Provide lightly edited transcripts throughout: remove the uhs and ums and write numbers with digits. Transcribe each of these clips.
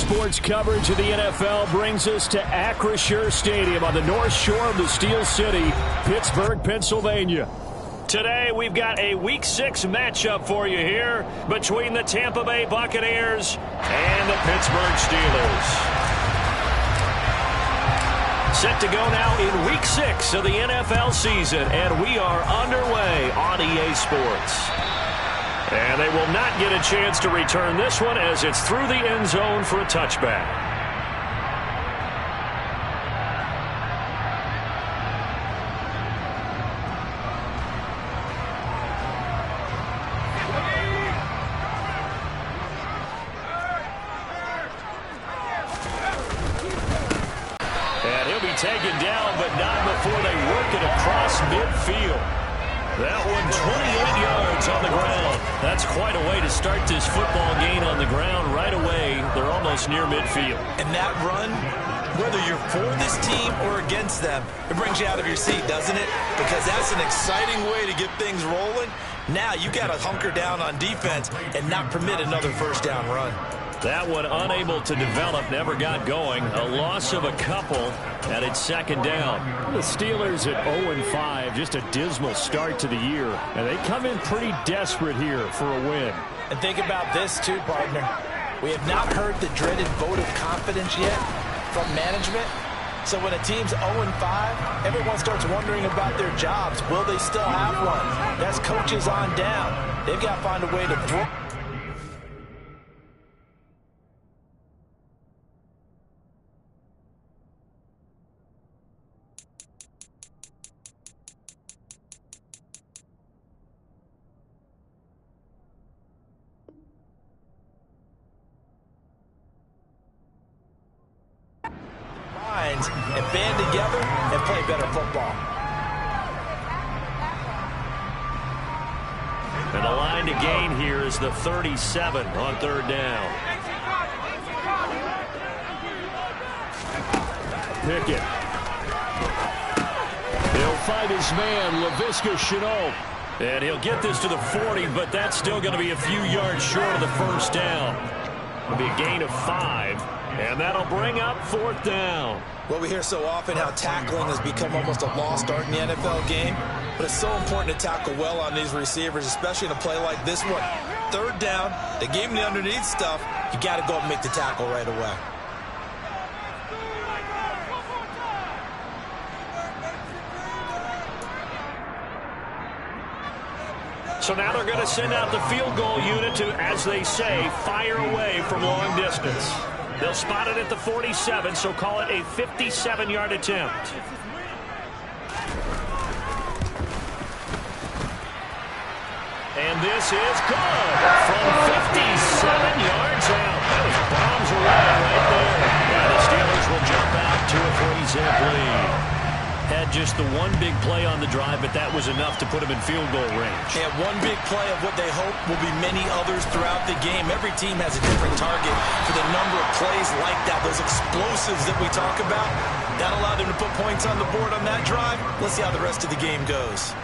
sports coverage of the NFL brings us to Acrisure Stadium on the north shore of the Steel City, Pittsburgh, Pennsylvania. Today, we've got a Week 6 matchup for you here between the Tampa Bay Buccaneers and the Pittsburgh Steelers. Set to go now in Week 6 of the NFL season, and we are underway on EA Sports. And they will not get a chance to return this one as it's through the end zone for a touchback. And he'll be taken down, but not before they work it across midfield. That one 28 yards on the ground. That's quite a way to start this football game on the ground. Right away, they're almost near midfield. And that run, whether you're for this team or against them, it brings you out of your seat, doesn't it? Because that's an exciting way to get things rolling. Now you got to hunker down on defense and not permit another first down run. That one unable to develop, never got going. A loss of a couple, and it's second down. The Steelers at 0-5, just a dismal start to the year. And they come in pretty desperate here for a win. And think about this too, partner. We have not heard the dreaded vote of confidence yet from management. So when a team's 0-5, everyone starts wondering about their jobs. Will they still have one? That's coaches on down. They've got to find a way to throw. And band together and play better football. And the line to gain here is the 37 on third down. Pickett. He'll find his man, Laviska Shenault. And he'll get this to the 40, but that's still going to be a few yards short of the first down. It'll be a gain of 5, and that'll bring up fourth down. Well, we hear so often how tackling has become almost a lost art in the NFL game, but it's so important to tackle well on these receivers, especially in a play like this one. Third down, they gave him the underneath stuff. You got to go up and make the tackle right away. So now they're going to send out the field goal unit to, as they say, fire away from long distance. They'll spot it at the 47, so call it a 57-yard attempt. And this is good from 57 yards out. Those bombs away right there. And the Steelers will jump out to a 3-zip lead. Had just the one big play on the drive, but that was enough to put them in field goal range. And one big play of what they hope will be many others throughout the game. Every team has a different target for the number of plays like that, those explosives that we talk about. That allowed them to put points on the board on that drive. Let's see how the rest of the game goes.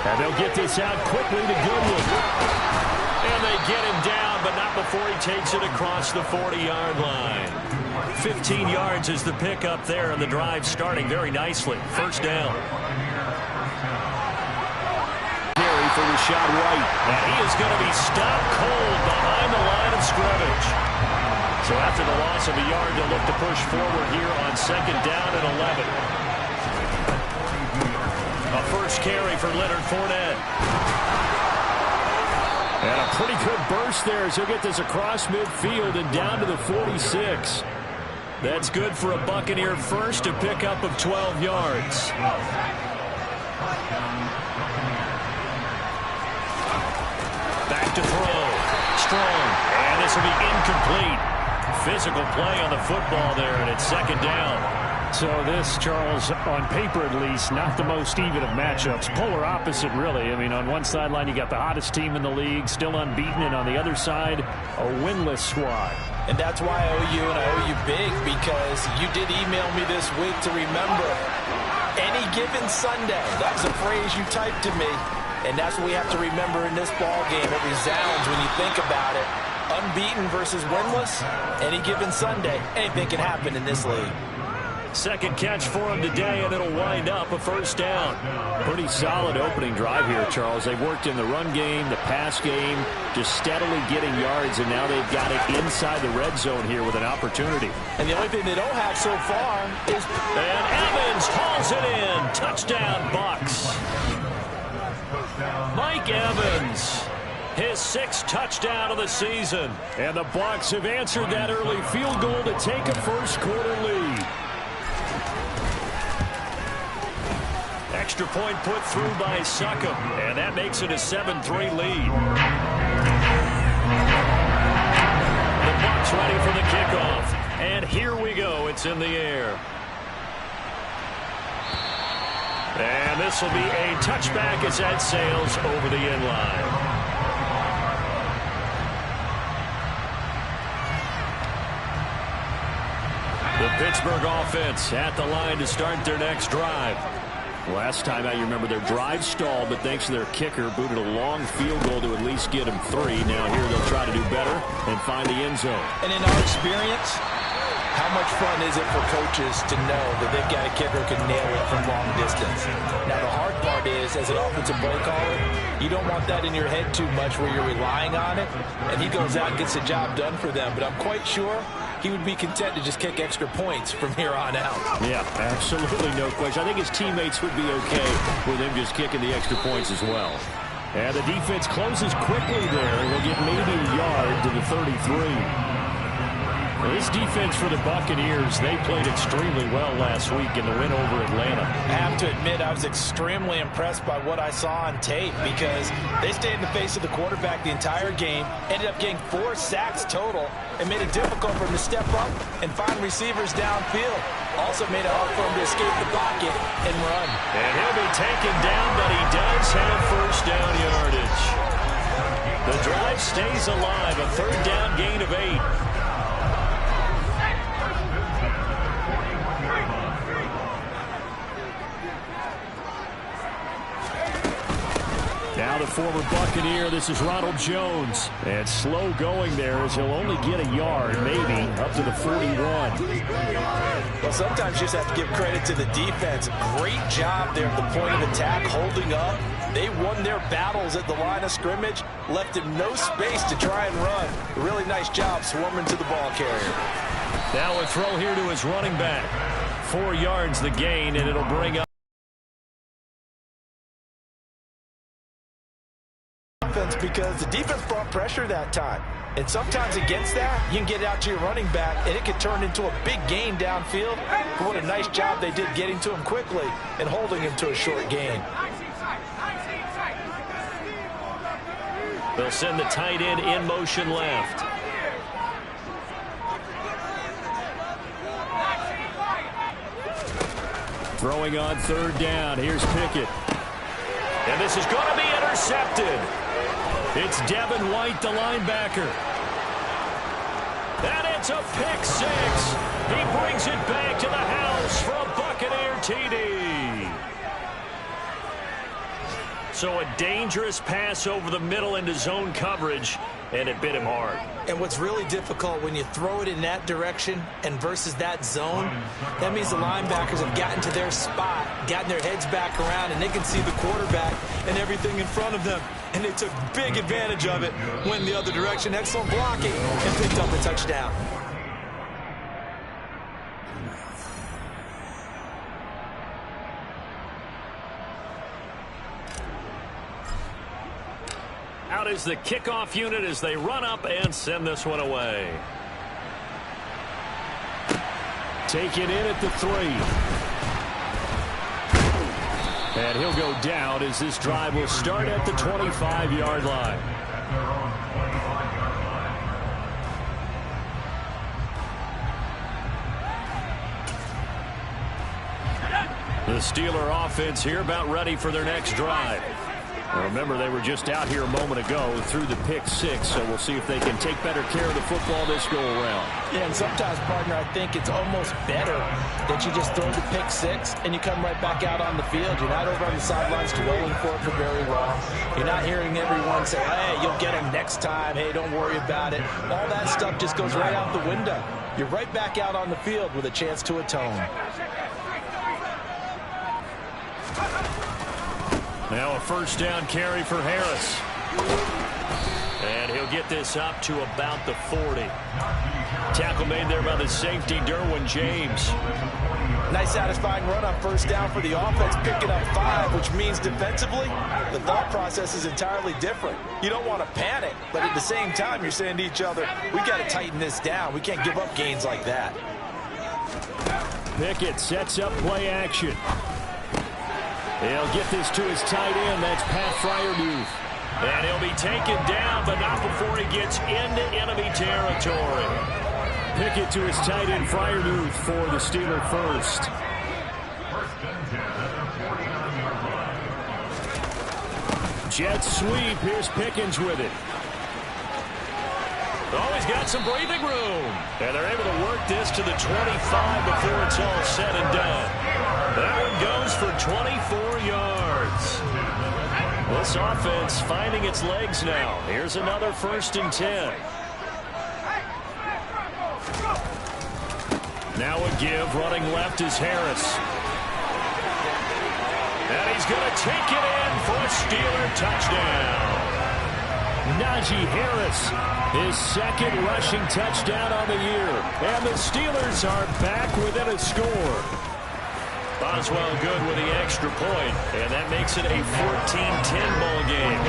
And they'll get this out quickly to Goodwin. And they get him down, but not before he takes it across the 40-yard line. 15 yards is the pickup there, and the drive starting very nicely. First down. Carry for Rashad White. And he is going to be stopped cold behind the line of scrimmage. So after the loss of a yard, they'll look to push forward here on second down and 11. A first carry for Leonard Fournette. And a pretty good burst there as he'll get this across midfield and down to the 46. That's good for a Buccaneer first, to pick up of 12 yards. Back to throw. Strong. And this will be incomplete. Physical play on the football there, and it's second down. So this, Charles, on paper at least, not the most even of matchups. Polar opposite, really. I mean, on one sideline, you got the hottest team in the league, still unbeaten, and on the other side, a winless squad. And that's why I owe you, and I owe you big, because you did email me this week to remember any given Sunday. That was a phrase you typed to me, and that's what we have to remember in this ball game. It resounds when you think about it. Unbeaten versus winless, any given Sunday, anything can happen in this league. Second catch for him today, and it'll wind up a first down. Pretty solid opening drive here, Charles. They've worked in the run game, the pass game, just steadily getting yards, and now they've got it inside the red zone here with an opportunity. And the only thing they don't have so far is... And Evans hauls it in. Touchdown, Bucs. Mike Evans, his 6th touchdown of the season. And the Bucs have answered that early field goal to take a first-quarter lead. Extra point put through by Succop, and that makes it a 7-3 lead. The Bucs ready for the kickoff, and here we go. It's in the air. And this will be a touchback as that sails over the end line. The Pittsburgh offense at the line to start their next drive. Last time out, you remember their drive stalled, but thanks to their kicker, booted a long field goal to at least get them 3. Now here they'll try to do better and find the end zone. And in our experience, how much fun is it for coaches to know that they've got a kicker who can nail it from long distance? Now the hard part is, as an offensive play caller, you don't want that in your head too much where you're relying on it, and he goes out and gets the job done for them. But I'm quite sure he would be content to just kick extra points from here on out. Yeah, absolutely no question. I think his teammates would be okay with him just kicking the extra points as well. And the defense closes quickly there. We'll get maybe a yard to the 33. This defense for the Buccaneers, they played extremely well last week in the win over Atlanta. I have to admit, I was extremely impressed by what I saw on tape because they stayed in the face of the quarterback the entire game, ended up getting 4 sacks total, and made it difficult for him to step up and find receivers downfield. Also made it hard for him to escape the pocket and run. And he'll be taken down, but he does have first down yardage. The drive stays alive, a 3rd down gain of 8. Now the former Buccaneer, this is Ronald Jones. And slow going there as he'll only get a yard, maybe, up to the 41. Well, sometimes you just have to give credit to the defense. Great job there at the point of attack, holding up. They won their battles at the line of scrimmage, left him no space to try and run. Really nice job swarming to the ball carrier. Now a throw here to his running back. 4 yards the gain, and it'll bring up because the defense brought pressure that time. And sometimes against that, you can get out to your running back, and it can turn into a big gain downfield. But what a nice job they did getting to him quickly and holding him to a short gain. They'll send the tight end in motion left. Throwing on 3rd down. Here's Pickett. And this is going to be intercepted. It's Devin White, the linebacker. And it's a pick 6. He brings it back to the house for a Buccaneer TD. So a dangerous pass over the middle into zone coverage, and it bit him hard. And what's really difficult when you throw it in that direction and versus that zone, that means the linebackers have gotten to their spot, gotten their heads back around, and they can see the quarterback and everything in front of them. And they took big advantage of it, went in the other direction, excellent blocking, and picked up a touchdown. Out is the kickoff unit as they run up and send this one away. Taken in at the 3. And he'll go down as this drive will start at the 25-yard line. The Steeler offense here about ready for their next drive. Remember, they were just out here a moment ago through the pick six, so we'll see if they can take better care of the football this go-around. Yeah, and sometimes, partner, I think it's almost better that you just throw the pick six and you come right back out on the field. You're not over on the sidelines dwelling for it for very long. You're not hearing everyone say, hey, you'll get him next time. Hey, don't worry about it. All that stuff just goes right out the window. You're right back out on the field with a chance to atone. Now a first down carry for Harris. And he'll get this up to about the 40. Tackle made there by the safety, Derwin James. Nice satisfying run on first down for the offense, picking up 5, which means defensively, the thought process is entirely different. You don't want to panic, but at the same time, you're saying to each other, we got to tighten this down. We can't give up gains like that. Pickett sets up play action. He'll get this to his tight end. That's Pat Freiermuth. And he'll be taken down, but not before he gets into enemy territory. Pickett to his tight end, Freiermuth, for the Steeler first. Jet sweep. Here's Pickens with it. Oh, he's got some breathing room. And they're able to work this to the 25 before it's all said and done. That one goes for 24 yards. This offense finding its legs now. Here's another 1st and 10. Now a give. Running left is Harris. And he's going to take it in for a Steeler touchdown. Najee Harris, his 2nd rushing touchdown on the year. And the Steelers are back within a score. Boswell good with the extra point, and that makes it a 14-10 ball game.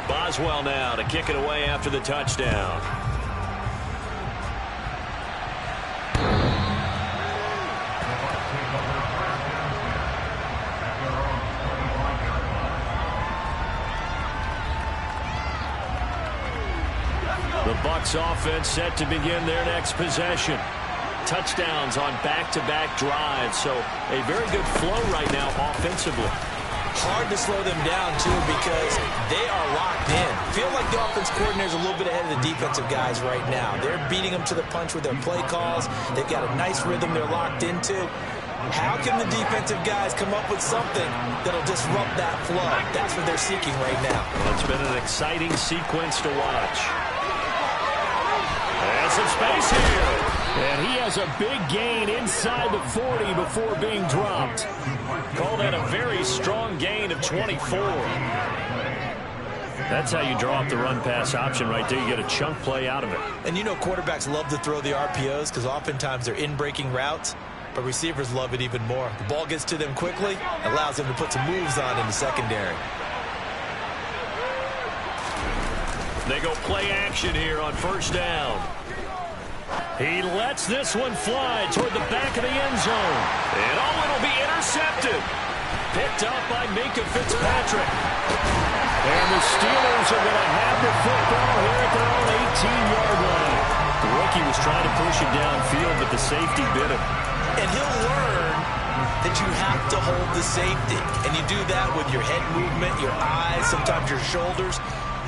Boswell now to kick it away after the touchdown. The Bucs offense set to begin their next possession. Touchdowns on back-to-back drives, so a very good flow right now offensively. Hard to slow them down, too, because they are locked in. Feel like the offense coordinator is a little bit ahead of the defensive guys right now. They're beating them to the punch with their play calls. They've got a nice rhythm they're locked into. How can the defensive guys come up with something that'll disrupt that flow? That's what they're seeking right now. Well, it's been an exciting sequence to watch. There's some space here. And he has a big gain inside the 40 before being dropped. Call that a very strong gain of 24. That's how you draw up the run-pass option right there. You get a chunk play out of it. And you know quarterbacks love to throw the RPOs because oftentimes they're in-breaking routes, but receivers love it even more. The ball gets to them quickly, allows them to put some moves on in the secondary. They go play action here on first down. He lets this one fly toward the back of the end zone. And oh, it'll be intercepted. Picked up by Minkah Fitzpatrick. And the Steelers are going to have the football here at their own 18-yard line. The rookie was trying to push him downfield, but the safety bit him. And he'll learn that you have to hold the safety. And you do that with your head movement, your eyes, sometimes your shoulders.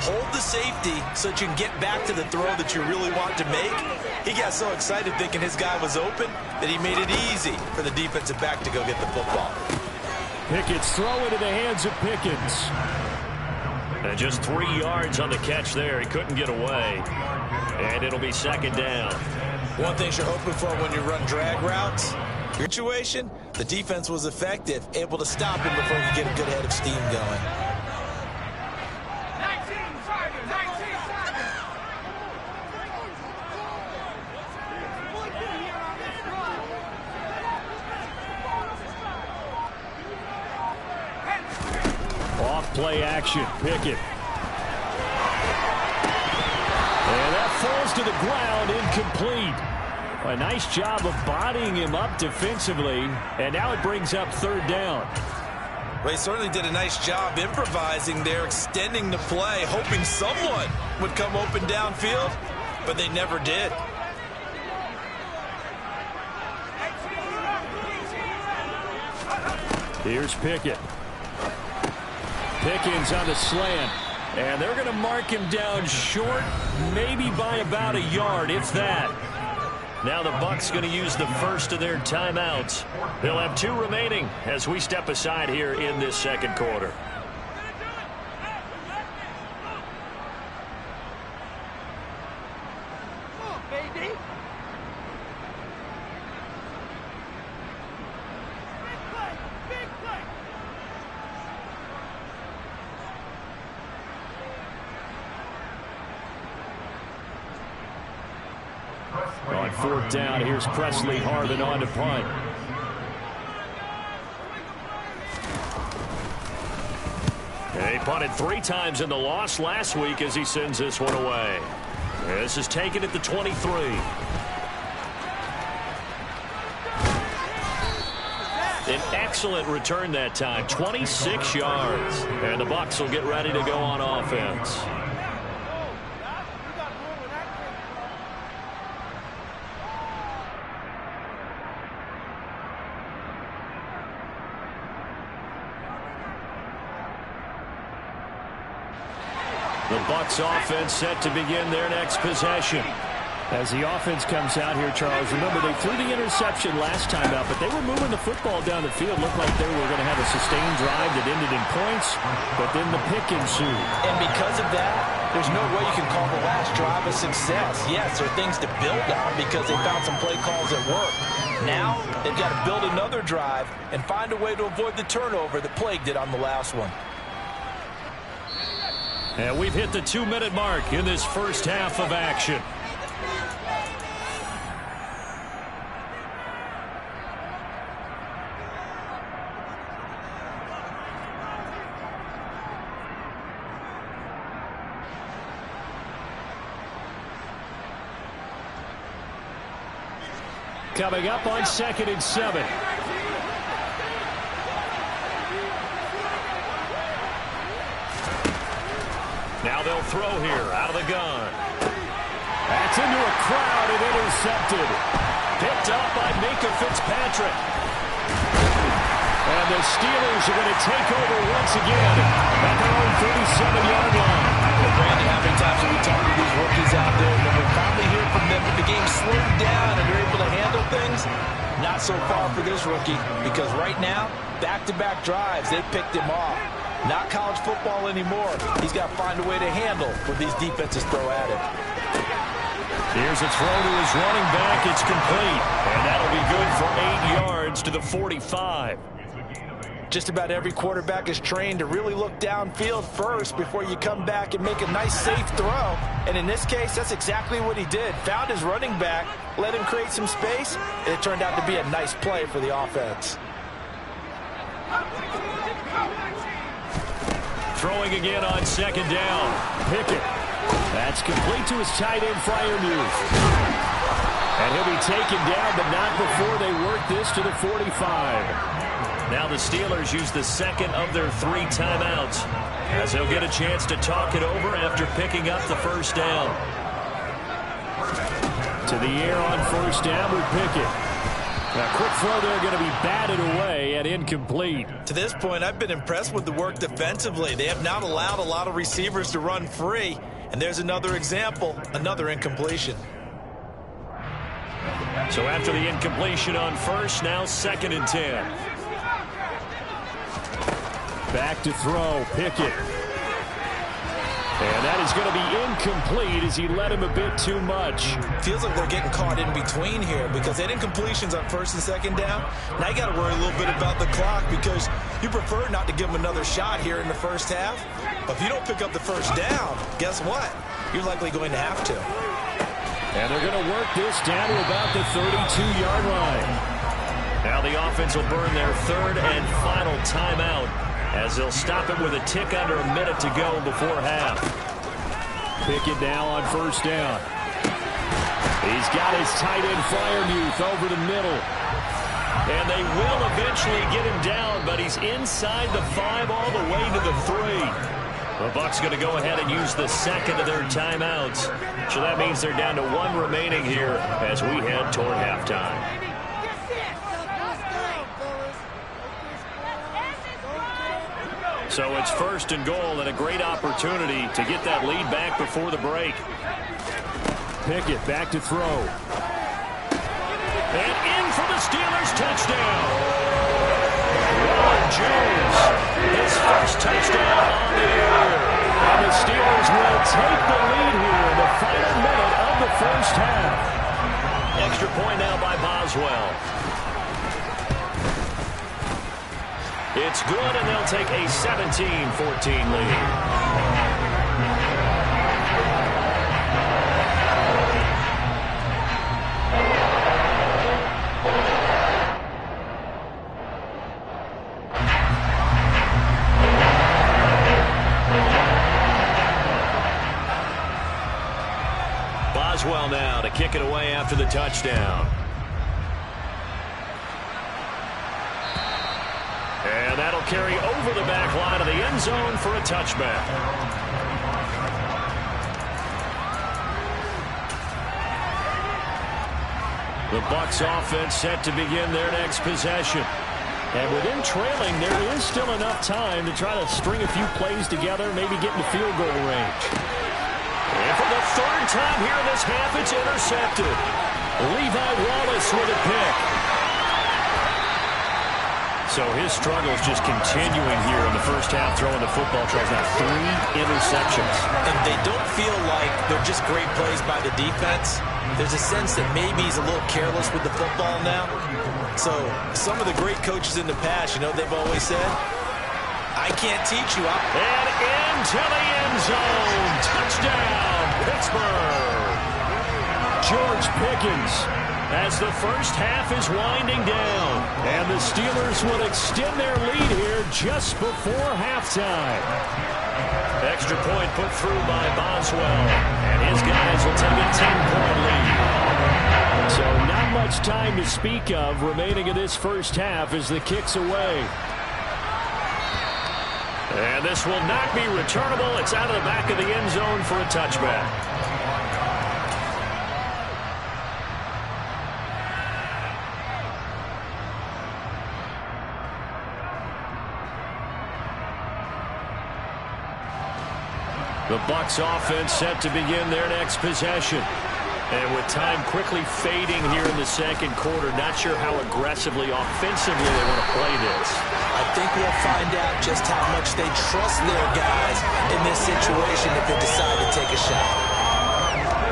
Hold the safety so that you can get back to the throw that you really want to make. He got so excited thinking his guy was open that he made it easy for the defensive back to go get the football. Pickett's throw into the hands of Pickens. And just 3 yards on the catch there. He couldn't get away. And it'll be 2nd down. One thing you're hoping for when you run drag routes, your situation, the defense was effective, able to stop him before he could get a good head of steam going. Play action, Pickett. And that falls to the ground, incomplete. A nice job of bodying him up defensively, and now it brings up 3rd down. Well, he certainly did a nice job improvising there, extending the play, hoping someone would come open downfield, but they never did. Here's Pickett. Pickens on the slant. And they're going to mark him down short, maybe by about a yard, if that. Now the Bucs going to use the first of their timeouts. They'll have 2 remaining as we step aside here in this second quarter. On 4th down, here's Presley Harvin on to punt. He punted 3 times in the loss last week as he sends this one away. This is taken at the 23. An excellent return that time, 26 yards. And the Bucs will get ready to go on offense. The Bucs offense set to begin their next possession. As the offense comes out here, Charles, remember they threw the interception last time out, but they were moving the football down the field. Looked like they were going to have a sustained drive that ended in points, but then the pick ensued. And because of that, there's no way you can call the last drive a success. Yes, there are things to build on because they found some play calls that work. Now, they've got to build another drive and find a way to avoid the turnover that plagued it on the last one. And we've hit the 2-minute mark in this first half of action. Coming up on 2nd and 7. Now they'll throw here out of the gun. That's into a crowd and intercepted. Picked up by Minka Fitzpatrick. And the Steelers are going to take over once again at their own 37-yard line. Well, Brandon, how many times have we talked to these rookies out there? When we finally hear from them, the game slowed down and they're able to handle things. Not so far for this rookie because right now, back-to-back drives, they picked him off. Not college football anymore. He's got to find a way to handle what these defenses throw at him. Here's a throw to his running back. It's complete. And that'll be good for 8 yards to the 45. Just about every quarterback is trained to really look downfield first before you come back and make a nice, safe throw. And in this case, that's exactly what he did. Found his running back, let him create some space, and it turned out to be a nice play for the offense. Throwing again on 2nd down. Pickett. That's complete to his tight end, Freiermuth. And he'll be taken down, but not before they work this to the 45. Now the Steelers use the second of their 3 timeouts as they'll get a chance to talk it over after picking up the first down. To the air on 1st down with Pickett. A quick throw there going to be batted away and incomplete. To this point, I've been impressed with the work defensively. They have not allowed a lot of receivers to run free. And there's another example, another incompletion. So after the incompletion on 1st, now 2nd and 10. Back to throw, Pickett. And that is going to be incomplete as he led him a bit too much. Feels like they're getting caught in between here because they had incompletions on 1st and 2nd down. Now you got to worry a little bit about the clock because you prefer not to give them another shot here in the first half. But if you don't pick up the 1st down, guess what? You're likely going to have to. And they're going to work this down to about the 32-yard line. Now the offense will burn their 3rd and final timeout as they'll stop it with a tick under a minute to go before half. Pickett now on 1st down. He's got his tight end Freiermuth over the middle. And they will eventually get him down, but he's inside the 5 all the way to the 3. The Bucs going to go ahead and use the second of their timeouts. So that means they're down to 1 remaining here as we head toward halftime. So it's 1st and goal and a great opportunity to get that lead back before the break. Pickett back to throw. And in for the Steelers touchdown. Ron Jones, his first touchdown on the year. And the Steelers will take the lead here in the final minute of the first half. Extra point now by Boswell. It's good, and they'll take a 17-14 lead. Boswell now to kick it away after the touchdown. And that'll carry over the back line of the end zone for a touchback. The Bucs offense set to begin their next possession. And within trailing, there is still enough time to try to string a few plays together, maybe get into field goal range. And for the 3rd time here in this half, it's intercepted. Levi Wallace with a pick. So his struggles just continuing here in the first half, throwing the football. Charles, now 3 interceptions. And they don't feel like they're just great plays by the defense. There's a sense that maybe he's a little careless with the football now. So some of the great coaches in the past, you know, they've always said, I can't teach you. And into the end zone. Touchdown, Pittsburgh. George Pickens as the first half is winding down. And the Steelers will extend their lead here just before halftime. Extra point put through by Boswell. And his guys will take a 10-point lead. So not much time to speak of remaining in this first half as the kick's away. And this will not be returnable. It's out of the back of the end zone for a touchback. The Bucs offense set to begin their next possession. And with time quickly fading here in the second quarter, not sure how aggressively, offensively they want to play this. I think we'll find out just how much they trust their guys in this situation if they decide to take a shot.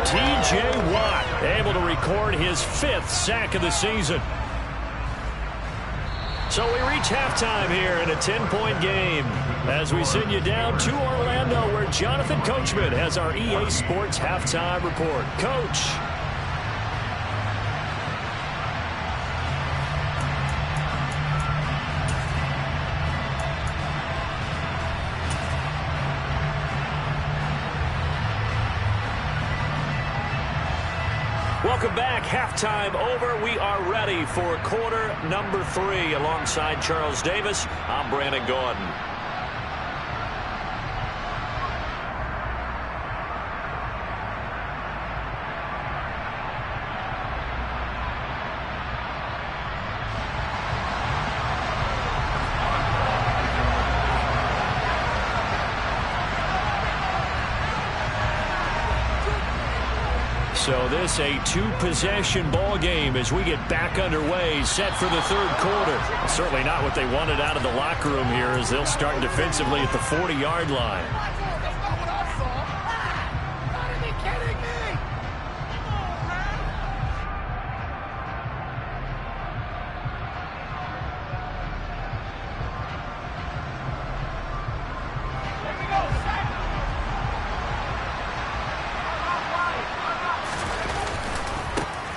T.J. Watt able to record his 5th sack of the season. So we reach halftime here in a 10-point game as we send you down to Orlando where Jonathan Coachman has our EA Sports halftime report. Coach. Welcome back. Halftime over. We are ready for quarter number 3. Alongside Charles Davis, I'm Brandon Gordon. So this a 2-possession ball game as we get back underway, set for the 3rd quarter. Certainly not what they wanted out of the locker room here as they'll start defensively at the 40-yard line.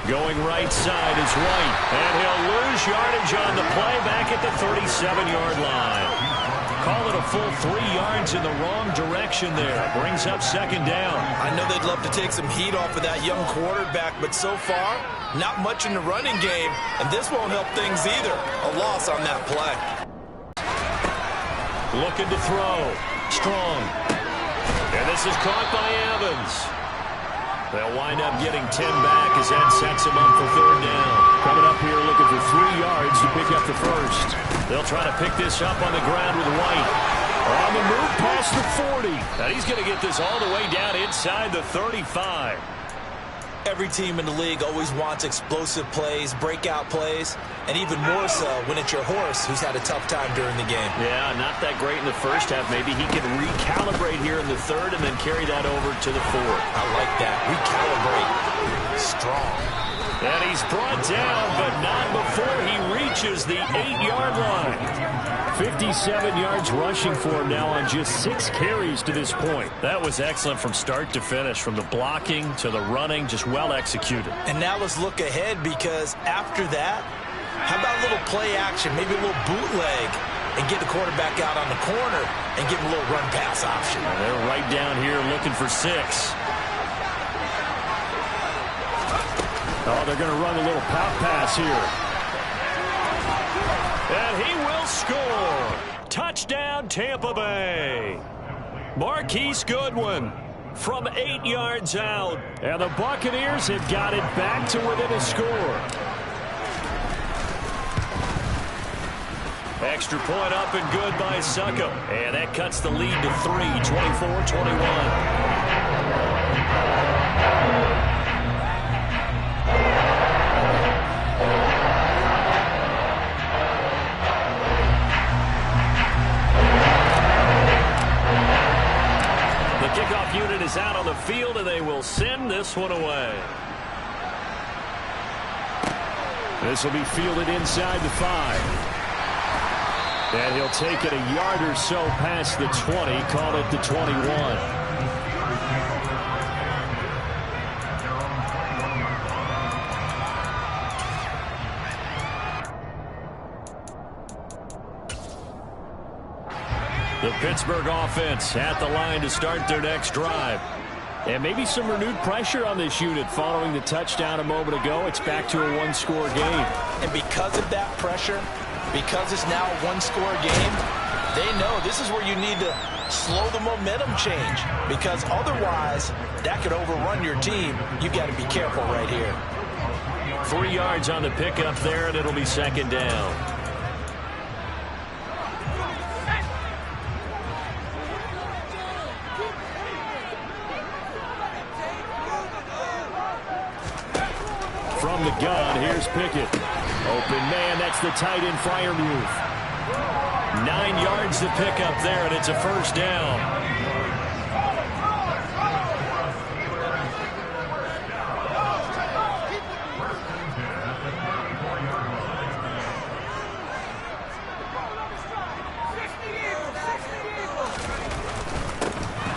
Going right side is White, and he'll lose yardage on the play back at the 37-yard line. Call it a full 3 yards in the wrong direction there. Brings up second down. I know they'd love to take some heat off of that young quarterback, but so far, not much in the running game, and this won't help things either. A loss on that play. Looking to throw. Strong. And this is caught by Evans. They'll wind up getting 10 back as that sets him up for third down. Coming up here looking for 3 yards to pick up the first. They'll try to pick this up on the ground with White. On the move past the 40. Now he's going to get this all the way down inside the 35. Every team in the league always wants explosive plays, breakout plays, and even more so when it's your horse who's had a tough time during the game. Yeah, not that great in the first half. Maybe he can recalibrate here in the third and then carry that over to the fourth. I like that. Recalibrate. Strong. And he's brought down, but not before he reaches the 8-yard line. 57 yards rushing for him now on just 6 carries to this point. That was excellent from start to finish, from the blocking to the running, just well executed. And now let's look ahead, because after that, how about a little play action, maybe a little bootleg, and get the quarterback out on the corner and give him a little run pass option. And they're right down here looking for 6. Oh, they're going to run a little pop pass here. And he will score. Touchdown, Tampa Bay. Marquise Goodwin from 8 yards out. And the Buccaneers have got it back to within a score. Extra point up and good by Suckup. And that cuts the lead to 3, 24-21. Kickoff unit is out on the field, and they will send this one away. This will be fielded inside the 5. And he'll take it a yard or so past the 20, call it the 21. The Pittsburgh offense at the line to start their next drive. And maybe some renewed pressure on this unit following the touchdown a moment ago. It's back to a 1-score game. And because of that pressure, because it's now a 1-score game, they know this is where you need to slow the momentum change, because otherwise that could overrun your team. You've got to be careful right here. 3 yards on the pickup there, and it'll be second down. From the gun, here's Pickett. Open man, that's the tight end flyer move. 9 yards to pick up there, and it's a first down.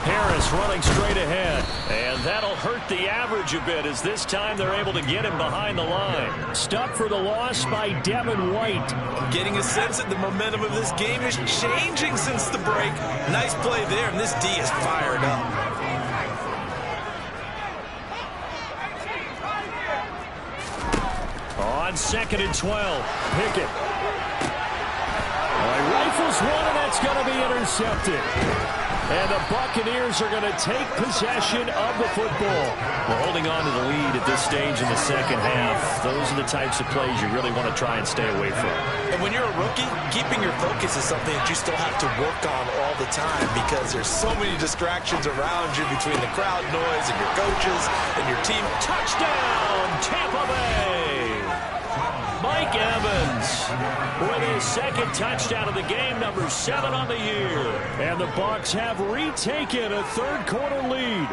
Harris running straight ahead. And that'll hurt the average a bit, as this time they're able to get him behind the line. Stopped for the loss by Devin White. Getting a sense that the momentum of this game is changing since the break. Nice play there, and this D is fired up. On 2nd and 12. Pickett. He rifles one, and that's going to be intercepted. And the Buccaneers are going to take possession of the football. We're holding on to the lead at this stage in the second half. Those are the types of plays you really want to try and stay away from. And when you're a rookie, keeping your focus is something that you still have to work on all the time, because there's so many distractions around you between the crowd noise and your coaches and your team. Touchdown, Tampa Bay! Mike Evans with his second touchdown of the game, number 7 on the year. And the Bucs have retaken a third-quarter lead.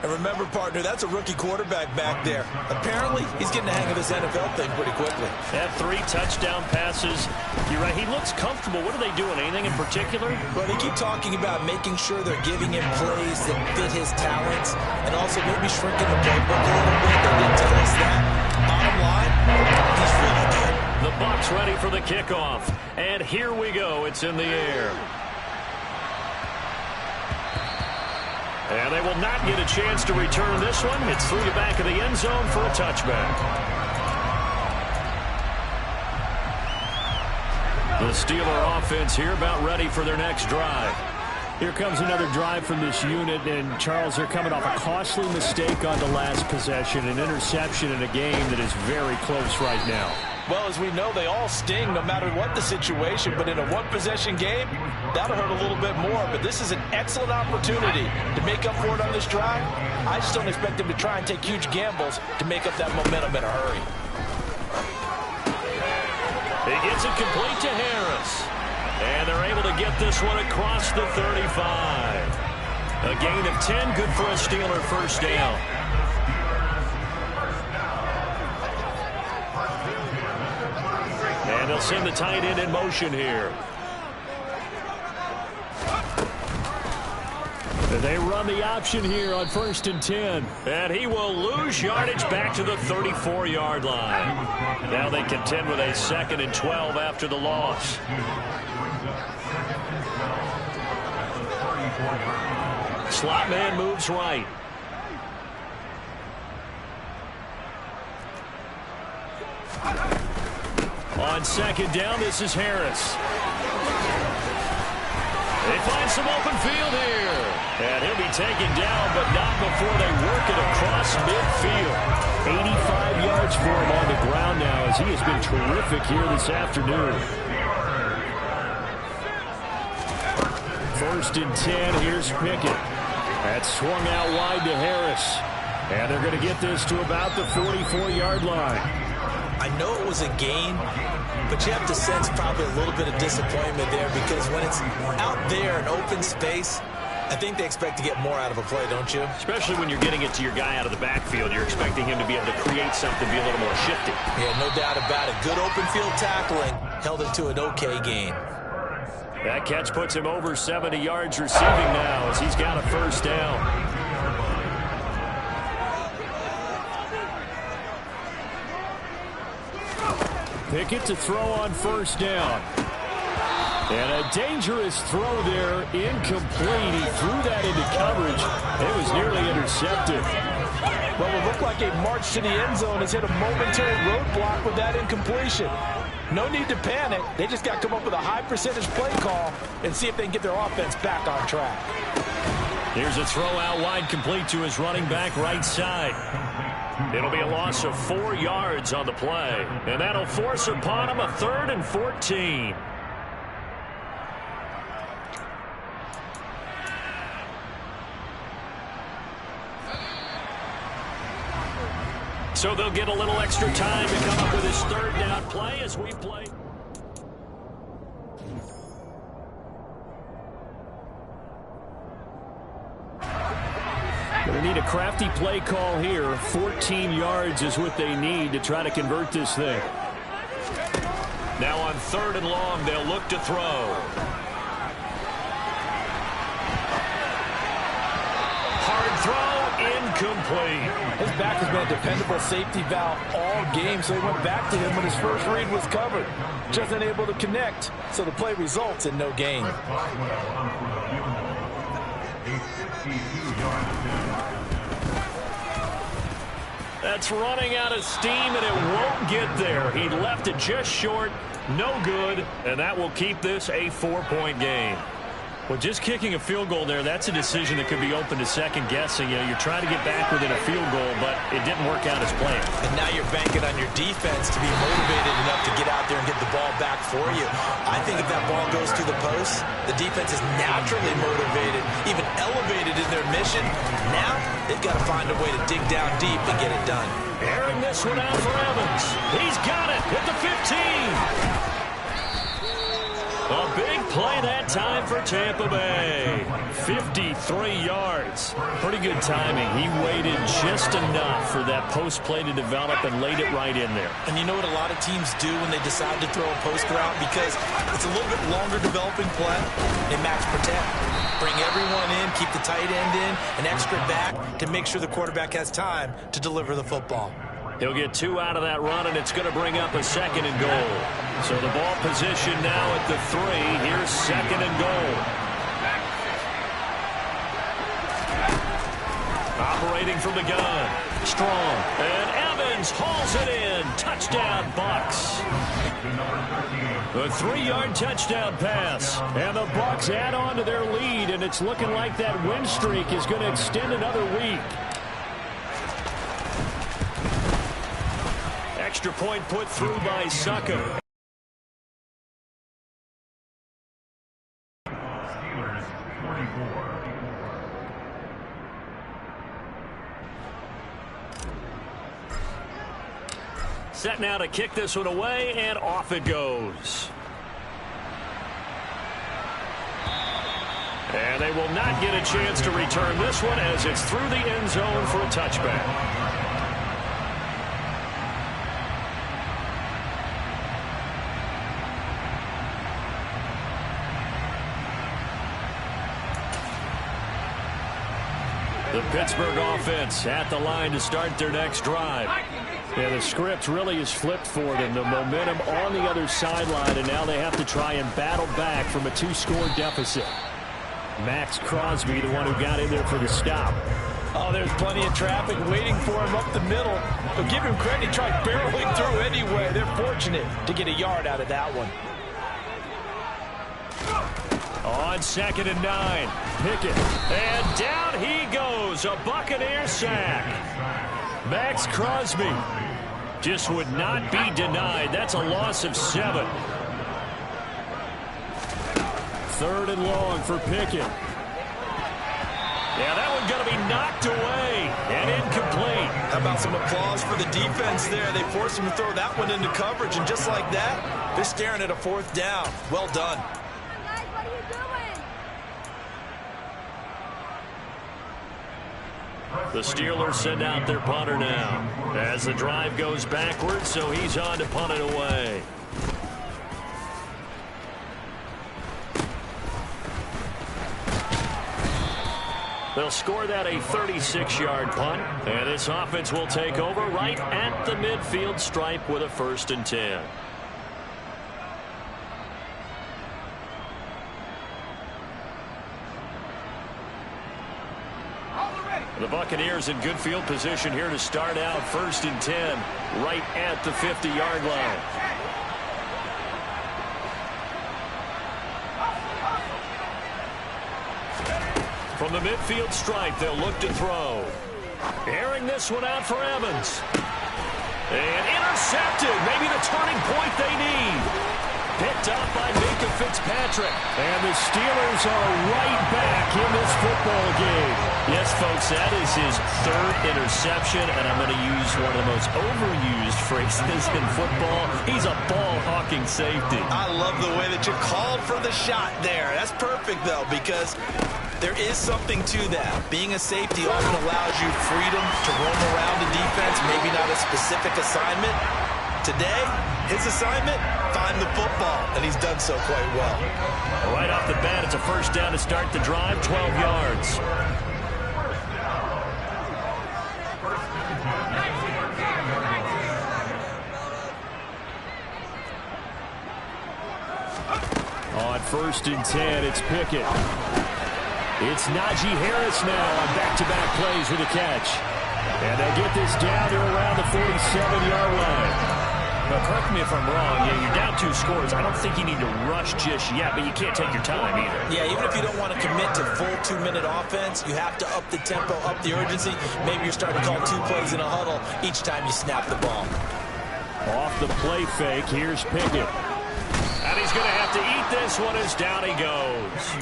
And remember, partner, that's a rookie quarterback back there. Apparently, he's getting the hang of this NFL thing pretty quickly. Had 3 touchdown passes. You're right, he looks comfortable. What are they doing? Anything in particular? Well, they keep talking about making sure they're giving him plays that fit his talents, and also maybe shrinking the playbook a little bit. They didn't tell us that. Bottom line, he's really good. The Bucs ready for the kickoff. And here we go. It's in the air. And they will not get a chance to return this one. It's through the back of the end zone for a touchback. The Steeler offense here about ready for their next drive. Here comes another drive from this unit, and Charles, they're coming off a costly mistake on the last possession, an interception in a game that is very close right now. Well, as we know, they all sting no matter what the situation, but in a one-possession game, that'll hurt a little bit more. But this is an excellent opportunity to make up for it on this drive. I just don't expect them to try and take huge gambles to make up that momentum in a hurry. He gets it complete to Harris. And they're able to get this one across the 35. A gain of 10, good for a Steeler first down. And they'll send the tight end in motion here. They run the option here on 1st and 10. And he will lose yardage back to the 34-yard line. Now they contend with a 2nd and 12 after the loss. Slot man moves right. On 2nd down, this is Harris. They find some open field here. And he'll be taken down, but not before they work it across midfield. 85 yards for him on the ground now, as he has been terrific here this afternoon. 1st and 10, here's Pickett. That's swung out wide to Harris. And they're going to get this to about the 44-yard line. I know it was a gain, but you have to sense probably a little bit of disappointment there, because when it's out there in open space, I think they expect to get more out of a play, don't you? Especially when you're getting it to your guy out of the backfield. You're expecting him to be able to create something, be a little more shifty. Yeah, no doubt about it. Good open field tackling held it to an okay gain. That catch puts him over 70 yards receiving now as he's got a first down. Pickett to throw on 1st down. And a dangerous throw there, incomplete. He threw that into coverage. It was nearly intercepted. Well, it looked like a march to the end zone has hit a momentary roadblock with that incompletion. No need to panic. They just got to come up with a high percentage play call and see if they can get their offense back on track. Here's a throw out wide, complete to his running back right side. It'll be a loss of 4 yards on the play. And that'll force upon him a 3rd and 14. So they'll get a little extra time to come up with his 3rd down play as we play. They need a crafty play call here. 14 yards is what they need to try to convert this thing. Now on 3rd and long, they'll look to throw. Hard throw, incomplete. His back has been a dependable safety valve all game, so he went back to him when his first read was covered. Just unable to connect, so the play results in no gain. That's running out of steam, and it won't get there. He left it just short, no good, and that will keep this a 4-point game. Well, just kicking a field goal there, that's a decision that could be open to second guessing. You know, you're trying to get back within a field goal, but it didn't work out as planned. And now you're banking on your defense to be motivated enough to get out there and get the ball back for you. I think if that ball goes through the post, the defense is naturally motivated, even elevated in their mission. Now they've got to find a way to dig down deep and get it done. Airing this one out for Evans. He's got it at the 15. A big play that time for Tampa Bay. 53 yards. Pretty good timing. He waited just enough for that post play to develop and laid it right in there. And you know what a lot of teams do when they decide to throw a post route? Because it's a little bit longer developing play. They max protect. Bring everyone in, keep the tight end in, an extra back to make sure the quarterback has time to deliver the football. He'll get 2 out of that run, and it's going to bring up a 2nd and goal. So the ball position now at the 3. Here's 2nd and goal. Operating from the gun. Strong. And Evans hauls it in. Touchdown, Bucks. A 3-yard touchdown pass. And the Bucks add on to their lead, and it's looking like that win streak is going to extend another week. Extra point put through by Sucker. Steelers 44. Set now to kick this one away, and off it goes. And they will not get a chance to return this one as it's through the end zone for a touchback. The Pittsburgh offense at the line to start their next drive. Yeah, the script really is flipped for them. The momentum on the other sideline, and now they have to try and battle back from a 2-score deficit. Max Crosby, the one who got in there for the stop. Oh, there's plenty of traffic waiting for him up the middle. But give him credit, he tried barreling through anyway. They're fortunate to get a yard out of that one. On 2nd and 9, Pickett, and down he goes, a Buccaneer sack. Max Crosby just would not be denied. That's a loss of 7. 3rd and long for Pickett. Yeah, that one going to be knocked away and incomplete. How about some applause for the defense there? They forced him to throw that one into coverage, and just like that, they're staring at a 4th down. Well done. The Steelers send out their punter now as the drive goes backwards, so he's on to punt it away. They'll score that a 36-yard punt, and this offense will take over right at the midfield stripe with a 1st and 10. The Buccaneers in good field position here to start out 1st and 10 right at the 50-yard line. From the midfield stripe, they'll look to throw. Airing this one out for Evans. And intercepted. Maybe the turning point they need. Picked up by Minka Fitzpatrick. And the Steelers are right back in this football game. Yes, folks, that is his 3rd interception, and I'm going to use one of the most overused phrases in football. He's a ball-hawking safety. I love the way that you called for the shot there. That's perfect, though, because there is something to that. Being a safety often allows you freedom to roam around the defense, maybe not a specific assignment. Today, his assignment, find the football, and he's done so quite well. Right off the bat, it's a 1st down to start the drive, 12 yards. On 1st and 10, it's Pickett. It's Najee Harris now on back-to-back plays with a catch. And they'll get this down to around the 47-yard line. Now, correct me if I'm wrong. Yeah, you're down 2 scores. I don't think you need to rush just yet, but you can't take your time either. Yeah, even if you don't want to commit to full 2-minute offense, you have to up the tempo, up the urgency. Maybe you're starting to call 2 plays in a huddle each time you snap the ball. Off the play fake, here's Pickett. And he's going to have to eat this one as down he goes.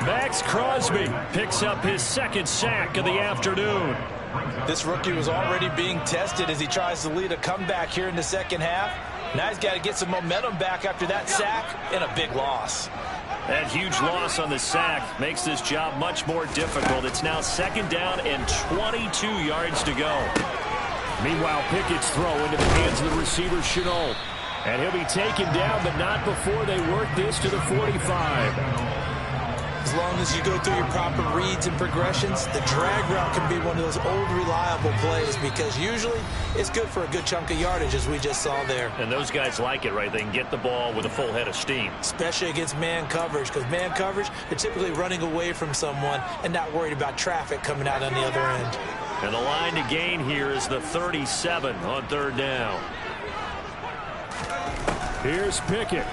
Max Crosby picks up his 2nd sack of the afternoon. This rookie was already being tested as he tries to lead a comeback here in the 2nd half. Now he's got to get some momentum back after that sack and a big loss. That huge loss on the sack makes this job much more difficult. It's now 2nd down and 22 yards to go. Meanwhile, Pickett's throw into the hands of the receiver, Chenault. And he'll be taken down, but not before they work this to the 45. As long as you go through your proper reads and progressions, the drag route can be one of those old reliable plays because usually it's good for a good chunk of yardage, as we just saw there. And those guys like it, right? They can get the ball with a full head of steam. Especially against man coverage, because man coverage, they're typically running away from someone and not worried about traffic coming out on the other end. And the line to gain here is the 37 on 3rd down. Here's Pickett.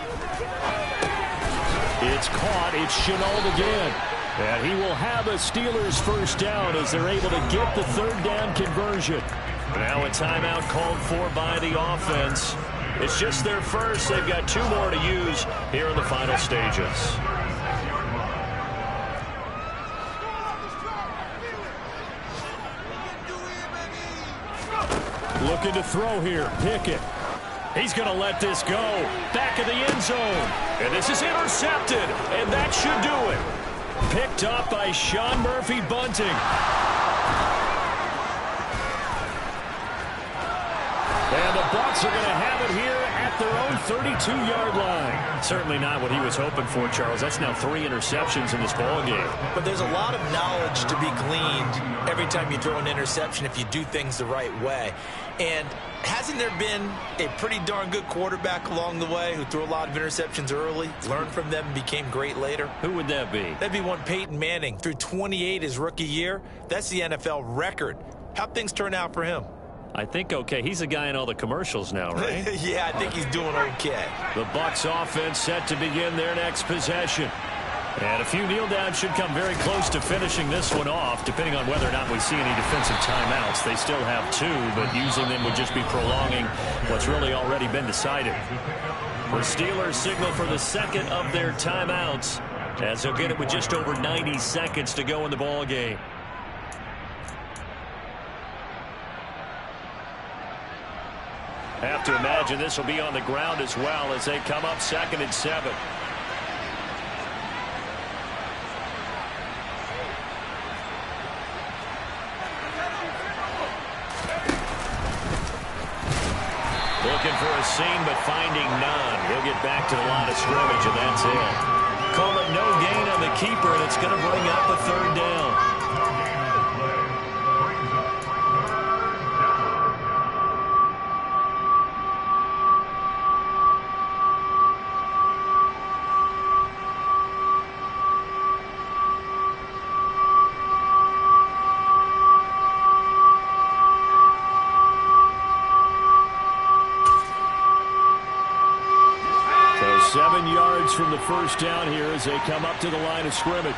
It's caught. It's Chenault again. And he will have a Steelers first down as they're able to get the 3rd down conversion. Now a timeout called for by the offense. It's just their first. They've got 2 more to use here in the final stages. Looking to throw here. Pickett. He's going to let this go. Back of the end zone. And this is intercepted. And that should do it. Picked up by Sean Murphy-Bunting. And the Bucs are going to have it here at their own 32-yard line. Certainly not what he was hoping for, Charles. That's now 3 interceptions in this ballgame. But there's a lot of knowledge to be gleaned every time you throw an interception if you do things the right way. And hasn't there been a pretty darn good quarterback along the way who threw a lot of interceptions early, learned from them, and became great later? Who would that be? That'd be one Peyton Manning. Threw 28 his rookie year. That's the NFL record. How'd things turn out for him? I think okay. He's a guy in all the commercials now, right? Yeah, I think he's doing okay. The Bucs offense set to begin their next possession. And a few kneel downs should come very close to finishing this one off, depending on whether or not we see any defensive timeouts. They still have 2, but using them would just be prolonging what's really already been decided. The Steelers signal for the second of their timeouts as they'll get it with just over 90 seconds to go in the ball game. Have to imagine this will be on the ground as well as they come up 2nd and 7. Looking for a seam, but finding none. He'll get back to the line of scrimmage, and that's it. Call it no gain on the keeper, and it's going to bring up a 3rd down. So 7 yards from the first down here as they come up to the line of scrimmage.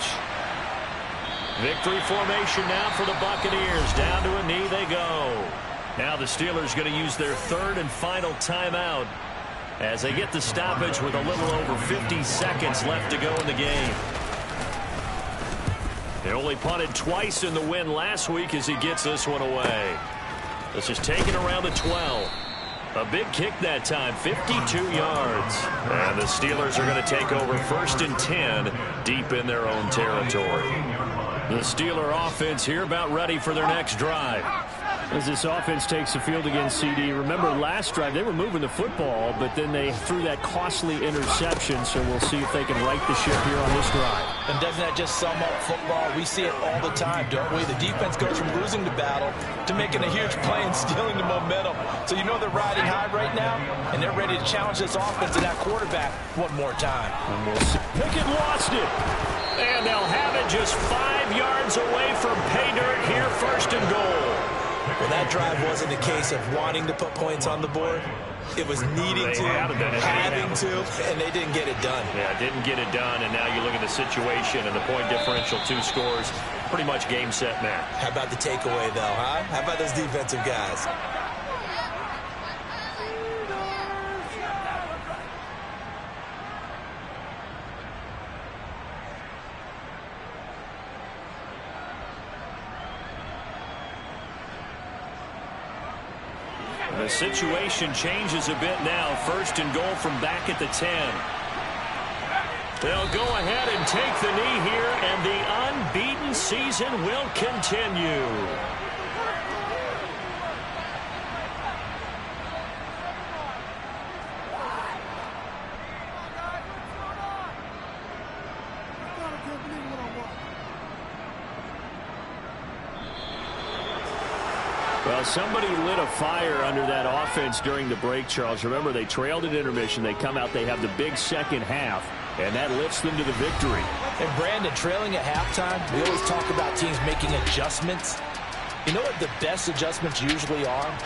Victory formation now for the Buccaneers. Down to a knee they go. Now the Steelers going to use their 3rd and final timeout as they get the stoppage with a little over 50 seconds left to go in the game. They only punted twice in the win last week as he gets this one away. This is taken around the 12. A big kick that time, 52 yards. And the Steelers are going to take over 1st and 10 deep in their own territory. The Steeler offense here about ready for their next drive. As this offense takes the field against CD, remember last drive they were moving the football, but then they threw that costly interception, so we'll see if they can right the ship here on this drive. And doesn't that just sum up football? We see it all the time, don't we? The defense goes from losing the battle to making a huge play and stealing the momentum. So you know they're riding high right now, and they're ready to challenge this offense and that quarterback one more time. And we'll see. Pickett lost it. And they'll have it just 5 yards away from pay dirt here, 1st and goal. Well, that drive wasn't a case of wanting to put points on the board. It was needing to, having to, and they didn't get it done. Yeah, didn't get it done, and now you look at the situation and the point differential, 2 scores, pretty much game, set, match. How about the takeaway, though, huh? How about those defensive guys? The situation changes a bit now. 1st and goal from back at the 10. They'll go ahead and take the knee here, and the unbeaten season will continue. Well, somebody lit a fire under that offense during the break, Charles. Remember, they trailed at intermission. They come out, they have the big second half, and that lifts them to the victory. And Brandon, trailing at halftime, we always talk about teams making adjustments. You know what the best adjustments usually are?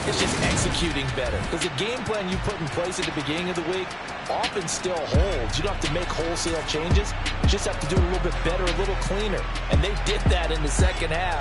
It's just executing better. Because the game plan you put in place at the beginning of the week often still holds. You don't have to make wholesale changes. You just have to do it a little bit better, a little cleaner. And they did that in the second half.